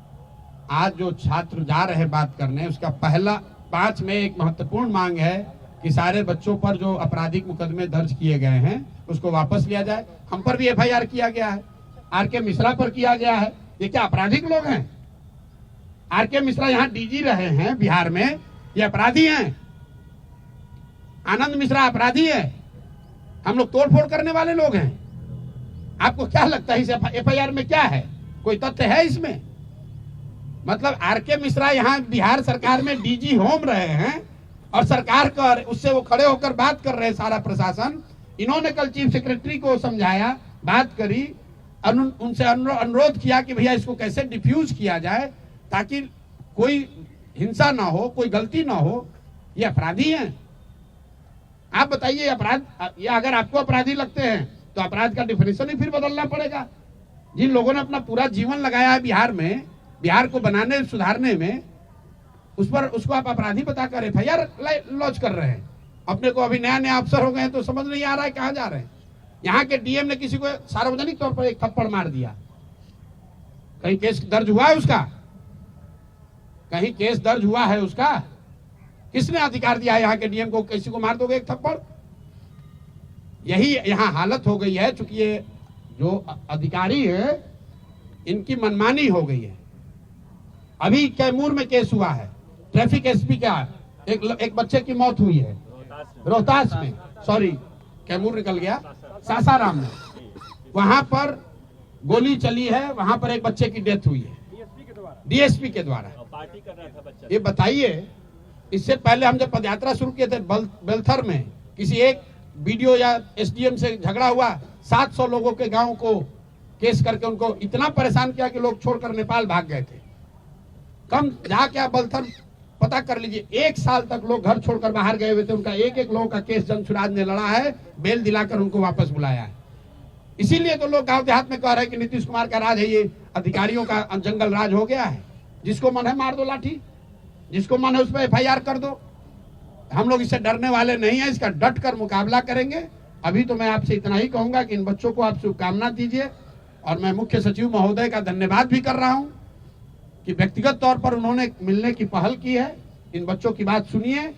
Speaker 1: आज जो छात्र जा रहे बात करने, उसका पहला 5 में एक महत्वपूर्ण मांग है कि सारे बच्चों पर जो आपराधिक मुकदमे दर्ज किए गए हैं उसको वापस लिया जाए। हम पर भी FIR किया गया है, RK मिश्रा पर किया गया है। ये क्या आपराधिक लोग हैं? RK मिश्रा यहाँ DG रहे हैं बिहार में, ये अपराधी हैं? आनंद मिश्रा अपराधी है? हम लोग तोड़फोड़ करने वाले लोग हैं? आपको क्या लगता है इस FIR में क्या है? कोई तथ्य है इसमें? मतलब RK मिश्रा यहाँ बिहार सरकार में DG होम रहे हैं और सरकार कर उससे वो खड़े होकर बात कर रहे हैं सारा प्रशासन। इन्होंने कल चीफ सेक्रेटरी को समझाया, बात करी, उनसे अनुरोध किया कि भैया इसको कैसे डिफ्यूज किया जाए ताकि कोई हिंसा ना हो, कोई गलती ना हो। ये अपराधी हैं? आप बताइए, अपराध ये अगर आपको अपराधी लगते हैं तो अपराध का डिफिनेशन ही फिर बदलना पड़ेगा। जिन लोगों ने अपना पूरा जीवन लगाया है बिहार में, बिहार को बनाने सुधारने में, उस पर उसको आप अपराधी बताकर FIR लॉन्च कर रहे हैं। अपने को अभी नया नया अफसर हो गए हैं तो समझ नहीं आ रहा है कहाँ जा रहे हैं। यहाँ के DM ने किसी को सार्वजनिक तौर पर एक थप्पड़ मार दिया। कहीं केस दर्ज हुआ है उसका? कहीं केस दर्ज हुआ है उसका? किसने अधिकार दिया है यहाँ के DM को किसी को मार दोगे एक थप्पड़? यही यहाँ हालत हो गई है। चूंकि ये जो अधिकारी है इनकी मनमानी हो गई है। अभी कैमूर में केस हुआ है, ट्रैफिक SP का एक बच्चे की मौत हुई है रोहतास में, सॉरी कैमूर निकल गया, सासाराम में। वहां पर गोली चली है, वहां पर एक बच्चे की डेथ हुई है DSP के द्वारा।
Speaker 8: पार्टी कर रहा था बच्चा।
Speaker 1: ये बताइए, इससे पहले हम जब पदयात्रा शुरू किए थे बेलथर में, किसी एक BDO या SDM से झगड़ा हुआ, 700 लोगों के गांव को केस करके उनको इतना परेशान किया कि लोग छोड़कर नेपाल भाग गए थे। कम जाके आप बेलथर पता कर लीजिए, 1 साल तक लोग घर छोड़कर बाहर गए हुए थे। उनका एक लोगों का केस जनसुराज ने लड़ा है, बेल दिलाकर उनको वापस बुलाया है। इसीलिए तो लोग गांव देहात में कह रहे हैं कि नीतीश कुमार का राज है, ये अधिकारियों का जंगल राज हो गया है। जिसको मन है मार दो लाठी, जिसको मन है उस पर FIR कर दो। हम लोग इससे डरने वाले नहीं है, इसका डट कर मुकाबला करेंगे। अभी तो मैं आपसे इतना ही कहूंगा कि इन बच्चों को आप शुभकामना दीजिए। और मैं मुख्य सचिव महोदय का धन्यवाद भी कर रहा हूं कि व्यक्तिगत तौर पर उन्होंने मिलने की पहल की है। इन बच्चों की बात सुनिए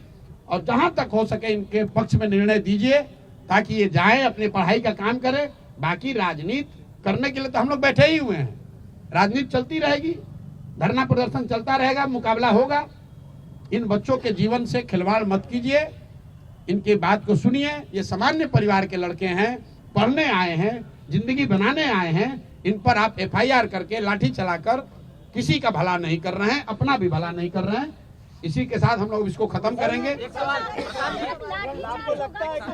Speaker 1: और जहां तक हो सके इनके पक्ष में निर्णय दीजिए ताकि ये जाए अपनी पढ़ाई का काम करें। बाकी राजनीति करने के लिए तो हम लोग बैठे ही हुए हैं, राजनीति चलती रहेगी, धरना प्रदर्शन चलता रहेगा, मुकाबला होगा। इन बच्चों के जीवन से खिलवाड़ मत कीजिए, इनकी बात को सुनिए। ये सामान्य परिवार के लड़के हैं, पढ़ने आए हैं, जिंदगी बनाने आए हैं। इन पर आप FIR करके लाठी चलाकर किसी का भला नहीं कर रहे हैं, अपना भी भला नहीं कर रहे हैं। इसी के साथ हम लोग इसको खत्म करेंगे।
Speaker 6: आपको लगता है कि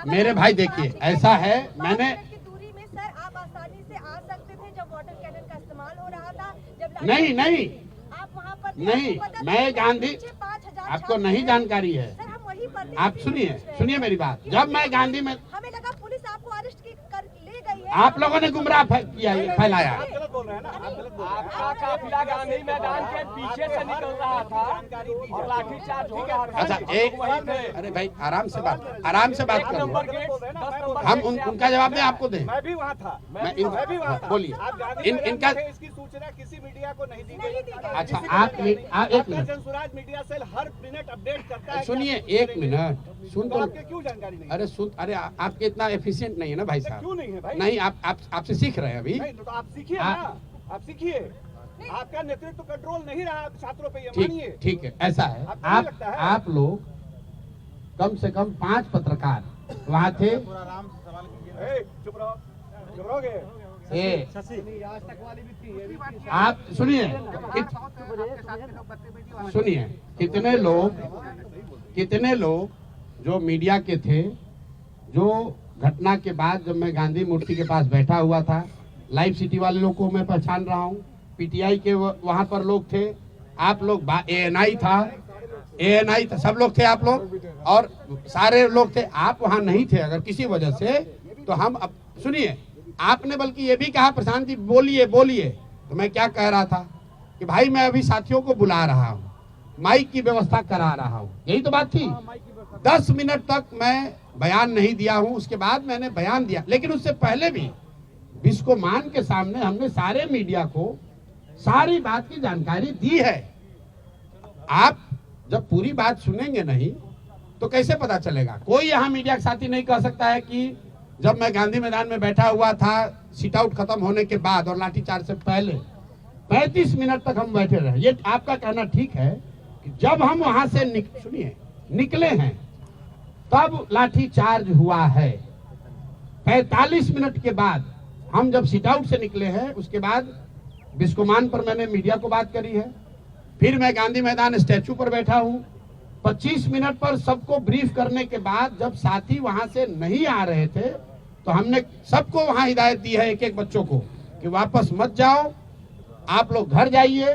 Speaker 1: मेरे भाई देखिए, ऐसा है, मैंने
Speaker 10: दूरी में सर आप आसानी से आ सकते थे जब वाटर कैनन का इस्तेमाल हो रहा था, जब
Speaker 1: नहीं नहीं
Speaker 10: आप वहाँ पर
Speaker 1: नहीं, मैं गांधी, आपको नहीं जानकारी है।
Speaker 10: सर हम वहीं पर
Speaker 1: आप सुनिए मेरी बात। जब मैं गांधी में,
Speaker 10: हमें लगा पुलिस आपको अरेस्ट कर ले गई है।
Speaker 1: आप लोगों ने गुमराह किया, फैलाया।
Speaker 6: गलत बोल रहे हैं ना, आप गलत बोल रहे हैं।
Speaker 8: आपका काफिला गांधी मैदान के पीछे से निकल रहा था और लाठीचार्ज हो रहा था।
Speaker 1: अच्छा एक, अरे भाई आराम से बात कर
Speaker 8: नंबर
Speaker 1: लो।
Speaker 8: गेट 10 नंबर
Speaker 1: हम
Speaker 8: गेट से
Speaker 1: उनका जवाब दें आपको दें?
Speaker 6: मैं भी वहाँ था,
Speaker 1: मैं
Speaker 6: भी वहाँ था।
Speaker 1: बोलिए।
Speaker 6: आप गांधी
Speaker 1: इनका
Speaker 6: इसकी सूचना किसी मीडिया को नहीं दी गई।
Speaker 1: अच्छा आप एक मिनट
Speaker 6: जनसुराज मीडिया सेल हर मिनट अपडेट करता है।
Speaker 1: सुनिए, एक मिनट सुन तो।
Speaker 6: आपके क्यों जानकारी नहीं?
Speaker 1: अरे सुन, अरे आपके इतना एफिशिएंट नहीं है ना भाई साहब।
Speaker 6: क्यों नहीं है भाई?
Speaker 1: नहीं, आपसे सीख रहे हैं अभी।
Speaker 6: नहीं तो आप सीखिए ना, आप सीखिए। आपका नेतृत्व कंट्रोल नहीं रहा छात्रों पे, ये मानिए।
Speaker 1: ठीक है, ऐसा है।
Speaker 6: आपको नहीं लगता है?
Speaker 1: आप लोग कम से कम 5 पत्रकार वहाँ थे।
Speaker 6: चुप रहोगे।
Speaker 1: आप सुनिए, कितने लोग जो मीडिया के थे, जो घटना के बाद जब मैं गांधी मूर्ति के पास बैठा हुआ था, लाइव सिटी वाले लोग को मैं पहचान रहा हूँ, PTI के वहाँ पर लोग थे, आप लोग ANI था, सब लोग थे आप लोग, और सारे लोग थे। आप वहाँ नहीं थे अगर किसी वजह से, तो हम अब सुनिए, आपने बल्कि ये भी कहा प्रशांत जी बोलिए, तो मैं क्या कह रहा था कि भाई मैं अभी साथियों को बुला रहा हूँ, माइक की व्यवस्था करा रहा हूँ, यही तो बात थी। 10 मिनट तक मैं बयान नहीं दिया हूं, उसके बाद मैंने बयान दिया। लेकिन उससे पहले भी बिस्कोमान के सामने हमने सारे मीडिया को सारी बात की जानकारी दी है। आप जब पूरी बात सुनेंगे नहीं तो कैसे पता चलेगा? कोई यहाँ मीडिया के साथी नहीं कह सकता है कि जब मैं गांधी मैदान में बैठा हुआ था सीट आउट खत्म होने के बाद और लाठीचार्ज से पहले 35 मिनट तक हम बैठे रहे। ये आपका कहना ठीक है कि जब हम वहां से निकले हैं तब लाठीचार्ज हुआ है। 45 मिनट के बाद हम जब सीट आउट से निकले हैं, उसके बाद बिस्कोमान पर मैंने मीडिया को बात करी है, फिर मैं गांधी मैदान स्टैचू पर बैठा हूं। 25 मिनट पर सबको ब्रीफ करने के बाद जब साथी वहां से नहीं आ रहे थे तो हमने सबको वहां हिदायत दी है, एक एक बच्चों को, कि वापस मत जाओ, आप लोग घर जाइए।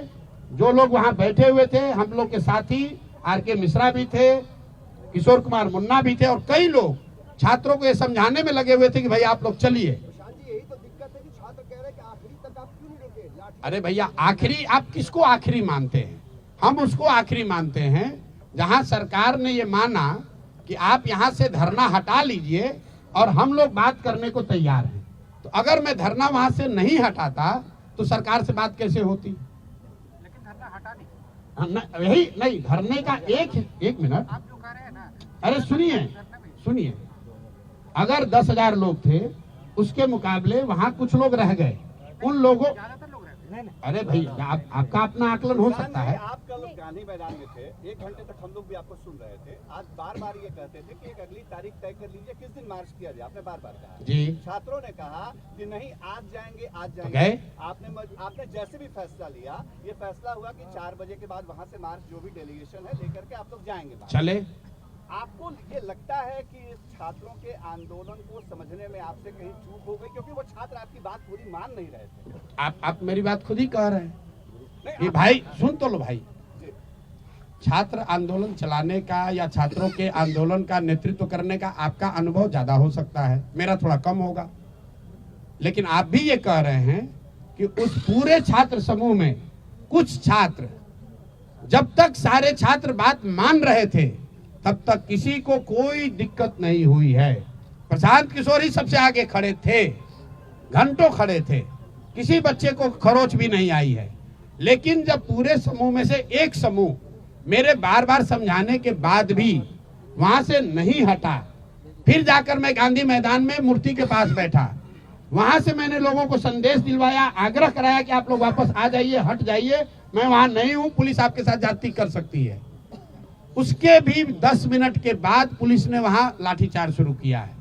Speaker 1: जो लोग वहां बैठे हुए थे, हम लोग के साथी आर.के. मिश्रा भी थे, किशोर कुमार मुन्ना भी थे, और कई लोग छात्रों को ये समझाने में लगे हुए थे कि भाई आप लोग चलिए। अरे भैया, आखिरी आप किसको आखिरी मानते हैं? हम उसको आखिरी मानते हैं जहां सरकार ने ये माना कि आप यहां से धरना हटा लीजिए और हम लोग बात करने को तैयार हैं। तो अगर मैं धरना वहां से नहीं हटाता तो सरकार से बात कैसे होती?
Speaker 11: लेकिन धरना हटा नहीं,
Speaker 1: यही नहीं, धरने का एक मिनट,
Speaker 11: आप जो कह रहे हैं ना,
Speaker 1: अरे सुनिए, अगर 10,000 लोग थे, उसके मुकाबले वहां कुछ लोग रह गए, उन लोगों,
Speaker 11: ज्यादातर लोग रहते हैं।
Speaker 1: अरे भैया आपका अपना आकलन हो सकता है।
Speaker 12: आप कल गांधी मैदान में थे, 1 घंटे तक हम लोग भी आपको सुन रहे थे। आज बार बार ये कहते थे कि एक अगली तारीख तय कर लीजिए, किस दिन मार्च किया जाए, आपने बार बार कहा
Speaker 1: जी।
Speaker 12: छात्रों ने कहा कि नहीं, आज जाएंगे आपने जैसे भी फैसला लिया, ये फैसला हुआ कि 4 बजे के बाद वहाँ से मार्च जो भी डेलीगेशन है लेकर के आप लोग जाएंगे।
Speaker 1: चले,
Speaker 12: आपको ये लगता है कि छात्रों के आंदोलन को समझने में आपसे कहीं चूक हो गई, क्योंकि वो छात्र आपकी बात पूरी मान नहीं रहे थे?
Speaker 1: आप मेरी बात खुद ही कह रहे हैं कि भाई सुन तो लो भाई, छात्र आंदोलन चलाने का या छात्रों के आंदोलन का नेतृत्व करने का आपका अनुभव ज्यादा हो सकता है, मेरा थोड़ा कम होगा। लेकिन आप भी ये कह रहे हैं कि उस पूरे छात्र समूह में कुछ छात्र, जब तक सारे छात्र बात मान रहे थे तब तक किसी को कोई दिक्कत नहीं हुई है। प्रशांत किशोर ही सबसे आगे खड़े थे, घंटों खड़े थे, किसी बच्चे को खरोच भी नहीं आई है। लेकिन जब पूरे समूह में से एक समूह मेरे बार बार समझाने के बाद भी वहां से नहीं हटा, फिर जाकर मैं गांधी मैदान में मूर्ति के पास बैठा, वहां से मैंने लोगों को संदेश दिलवाया, आग्रह कराया कि आप लोग वापस आ जाइए, हट जाइए, मैं वहां नहीं हूं, पुलिस आपके साथ ज्यादती कर सकती है। उसके भी 10 मिनट के बाद पुलिस ने वहां लाठीचार्ज शुरू किया है।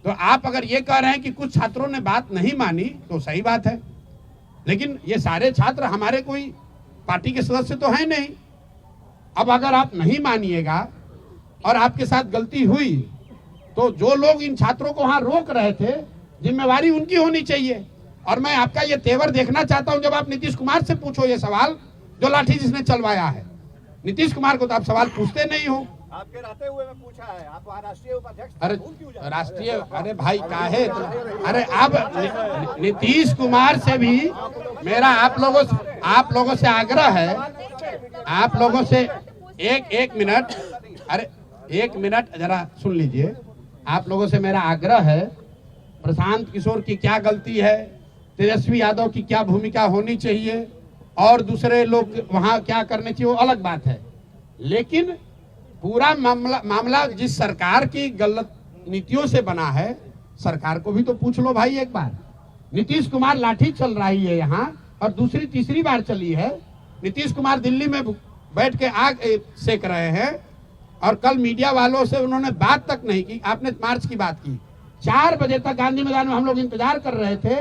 Speaker 1: तो आप अगर ये कह रहे हैं कि कुछ छात्रों ने बात नहीं मानी तो सही बात है, लेकिन ये सारे छात्र हमारे कोई पार्टी के सदस्य तो हैं नहीं। अब अगर आप नहीं मानिएगा और आपके साथ गलती हुई तो जो लोग इन छात्रों को वहां रोक रहे थे, जिम्मेवारी उनकी होनी चाहिए। और मैं आपका ये तेवर देखना चाहता हूं, जब आप नीतीश कुमार से पूछो ये सवाल, जो लाठी जिसने चलवाया है। नीतीश कुमार को तो आप सवाल पूछते नहीं हो।
Speaker 12: आपके रहते हुए मैं पूछा है, आप वहाँ राष्ट्रीय उपाध्यक्ष,
Speaker 1: अरे राष्ट्रीय, अरे भाई काहे, अरे अब नीतीश कुमार से भी मेरा आप लोगों से आग्रह है, आप लोगों से एक मिनट, अरे 1 मिनट जरा सुन लीजिए। आप लोगों से मेरा आग्रह है, प्रशांत किशोर की क्या गलती है, तेजस्वी यादव की क्या भूमिका होनी चाहिए और दूसरे लोग वहां क्या करने चाहिए, वो अलग बात है। लेकिन पूरा मामला जिस सरकार की गलत नीतियों से बना है, सरकार को भी तो पूछ लो भाई एक बार। नीतीश कुमार लाठी चल रही है यहाँ और दूसरी तीसरी बार चली है। नीतीश कुमार दिल्ली में बैठ के आग सेक रहे हैं और कल मीडिया वालों से उन्होंने बात तक नहीं की। आपने मार्च की बात की, 4 बजे तक गांधी मैदान में हम लोग इंतजार कर रहे थे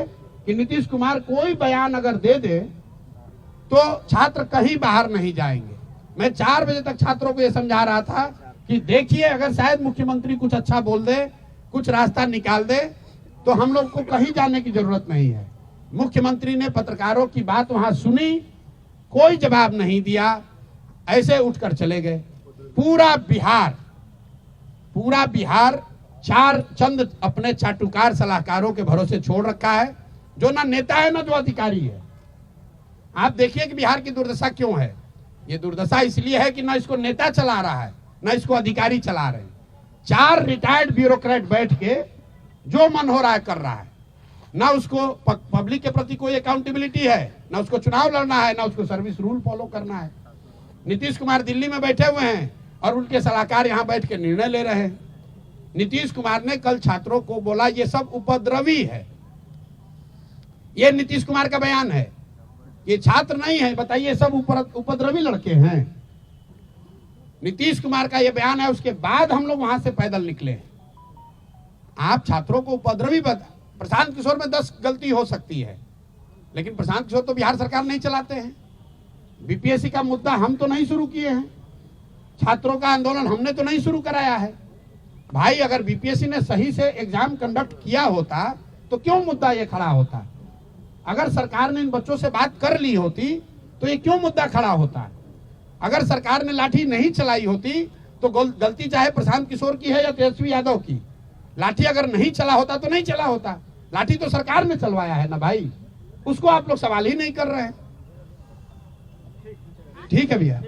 Speaker 1: कि नीतीश कुमार कोई बयान अगर दे दे तो छात्र कहीं बाहर नहीं जाएंगे। मैं 4 बजे तक छात्रों को यह समझा रहा था कि देखिए, अगर शायद मुख्यमंत्री कुछ अच्छा बोल दे, कुछ रास्ता निकाल दे, तो हम लोग को कहीं जाने की जरूरत नहीं है। मुख्यमंत्री ने पत्रकारों की बात वहां सुनी, कोई जवाब नहीं दिया, ऐसे उठकर चले गए। पूरा बिहार चंद अपने चाटुकार सलाहकारों के भरोसे छोड़ रखा है, जो ना नेता है ना जो अधिकारी है। आप देखिए कि बिहार की दुर्दशा क्यों है। ये दुर्दशा इसलिए है कि ना इसको नेता चला रहा है, न इसको अधिकारी चला रहे हैं। 4 रिटायर्ड ब्यूरोक्रेट बैठ के जो मन हो रहा है कर रहा है। ना उसको पब्लिक के प्रति कोई अकाउंटेबिलिटी है, ना उसको चुनाव लड़ना है, ना उसको सर्विस रूल फॉलो करना है। नीतीश कुमार दिल्ली में बैठे हुए हैं और उनके सलाहकार यहां बैठ के निर्णय ले रहे हैं। नीतीश कुमार ने कल छात्रों को बोला ये सब उपद्रवी है। ये नीतीश कुमार का बयान है, ये छात्र नहीं है, बताइए सब उपद्रवी लड़के हैं। नीतीश कुमार का ये बयान है, उसके बाद हम लोग वहां से पैदल निकले। आप छात्रों को उपद्रवी प्रशांत किशोर में 10 गलती हो सकती है, लेकिन प्रशांत किशोर तो बिहार सरकार नहीं चलाते हैं। बीपीएससी का मुद्दा हम तो नहीं शुरू किए हैं, छात्रों का आंदोलन हमने तो नहीं शुरू कराया है। भाई अगर बीपीएससी ने सही से एग्जाम कंडक्ट किया होता तो क्यों मुद्दा ये खड़ा होता? अगर सरकार ने इन बच्चों से बात कर ली होती तो ये क्यों मुद्दा खड़ा होता? अगर सरकार ने लाठी नहीं चलाई होती तो गलती चाहे प्रशांत किशोर की है या तेजस्वी यादव की। लाठी अगर नहीं चला होता तो नहीं चला होता, लाठी तो सरकार ने चलवाया है ना भाई, उसको आप लोग सवाल ही नहीं कर रहे हैं। ठीक है भैया।